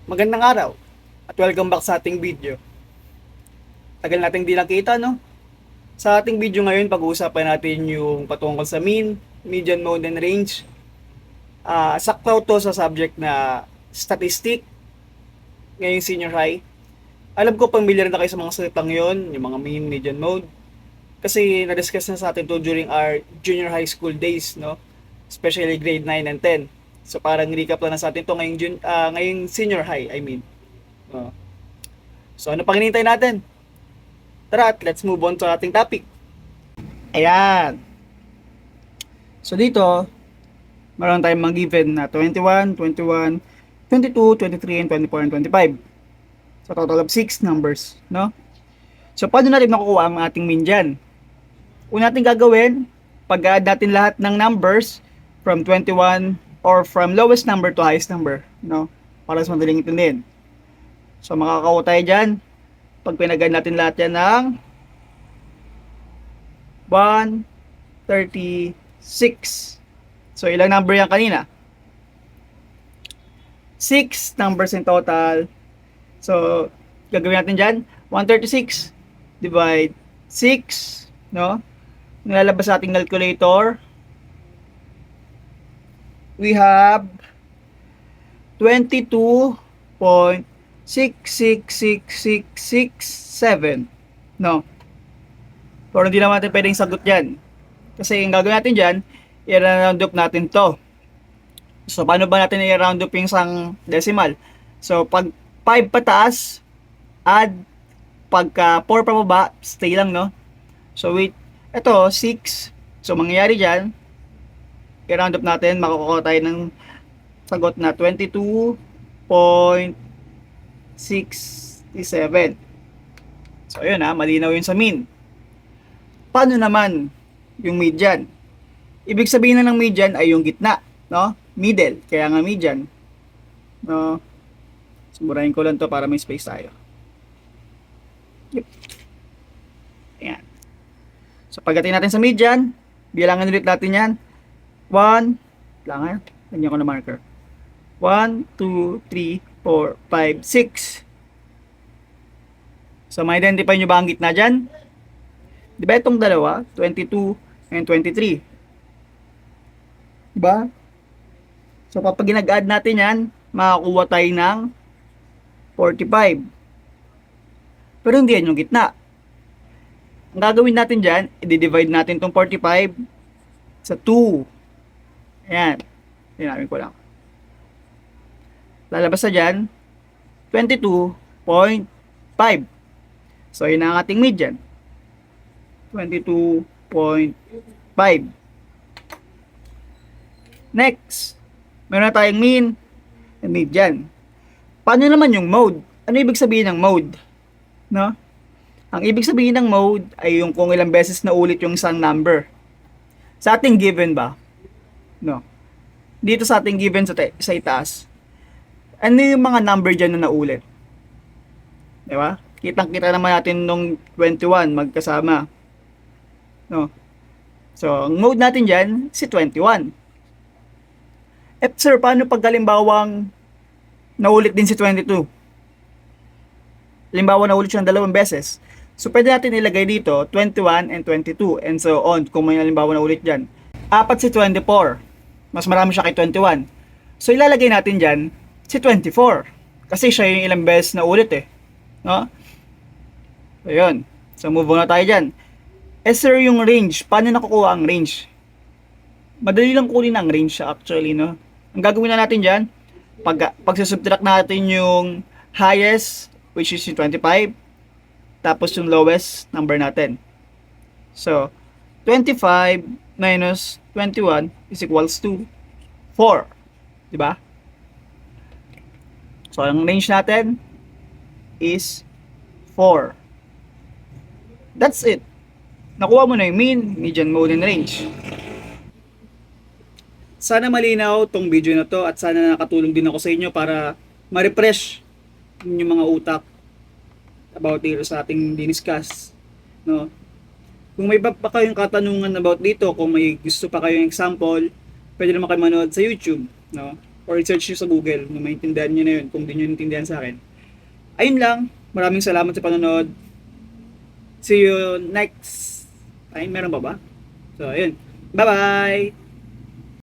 Magandang araw at welcome back sa ating video. Tagal nating di nakita, no? Sa ating video ngayon, pag-uusapan natin yung patungkol sa mean, median, mode, and range. Sakto to sa subject na statistic ngayong senior high. Alam ko familiar na kayo sa mga salitang yon, yung mga mean, median, mode. Kasi na-discuss na sa atin to during our junior high school days, no? Especially grade 9 and 10. So parang recap lang na sa atin to ngayong senior high, I mean. Uh, so ano pang hinihintay natin? Tara at let's move on to ating topic. Ayan. So dito, meron tayong mga given na 21, 21, 22, 23, and 24, and 25. So total of 6 numbers, no? So paano natin nakukuha ang ating mean dyan? Una natin gagawin, pag-add natin lahat ng numbers from 21 or from lowest number to highest number, no? Para sa madaling intindihin. So makakakuha tayo dyan, pag pinag-add natin lahat yan ng 136. So ilang number yan kanina? 6 numbers in total. So gagawin natin dyan, 136 divide 6, no? Nilalabas sa ating calculator. We have 22.66667, no? Pero hindi naman natin pwedeng sagot dyan. Kasi yung gagawin natin dyan, i-round up natin to. So, paano ba natin i-round up yung isang decimal? So, pag 5 pataas, add. Pagka 4 pababa, stay lang, no? So, wait. Ito, 6. So, mangyayari dyan, i-round up natin, makukuha tayo ng sagot na 22.67. So, yun ha, malinaw yun sa mean. Paano naman yung median? Ibig sabihin na ng median ay yung gitna, no? Middle, kaya nga median. No? Sumurahin ko lang to para may space tayo. Yep. Ayan. So, pagdating natin sa median, bilangan ulit natin yan. 1, bilangan, ganyan ko na marker. 1, 2, 3, 4, 5, 6. So, ma-identify nyo ba ang gitna dyan? Di ba itong dalawa, 22 and 23? Diba? So, kapag ginag-add natin yan, makakuha tayo ng 45. Pero hindi yan yung gitna. Ang gagawin natin dyan, i-divide natin itong 45 sa 2. Ayan. Tinawin ko lang. Lalabas na dyan, 22.5. So, yun ang ating median. 22.5. Next, meron na tayong mean and median. Paano naman yung mode? Ano ibig sabihin ng mode? No? Ang ibig sabihin ng mode ay yung kung ilang beses na ulit yung isang number. Sa ating given ba? No. Dito sa ating given sa itaas, ano yung mga number dyan na naulit? Diba? Kitang-kita naman natin nung 21 magkasama. No? So, ang mode natin dyan, si 21. Sir, paano pag halimbawang naulit din si 22? Halimbawa naulit siya ng 2 beses. So, pwede natin ilagay dito 21 and 22 and so on kung may halimbawa naulit dyan. 4 si 24. Mas marami siya kay 21. So, ilalagay natin dyan si 24. Kasi siya yung ilang beses na ulit eh. No? So, yun. So, move on na tayo dyan. Sir, yung range. Paano nakukuha ang range? Madali lang kunin ang range actually, no? Ang gagawin na natin dyan, pag-subtract natin yung highest, which is yung 25, tapos yung lowest number natin. So, 25 minus 21 is equals to 4. Diba? So, ang range natin is 4. That's it. Nakuha mo na yung mean, median, mode, and range. Sana malinaw tong video na to at sana nakatulong din ako sa inyo para ma-refresh yung mga utak about dito sa ating diniscuss, no? Kung may pa kayong katanungan about dito, kung may gusto pa kayong example, pwede naman kayo manood sa YouTube, no? or search nyo sa Google na maintindihan nyo na yun kung di nyo naintindihan sa akin. Ayun lang. Maraming salamat sa panonood. See you next time. Meron ba ba? So, ayun. Bye-bye!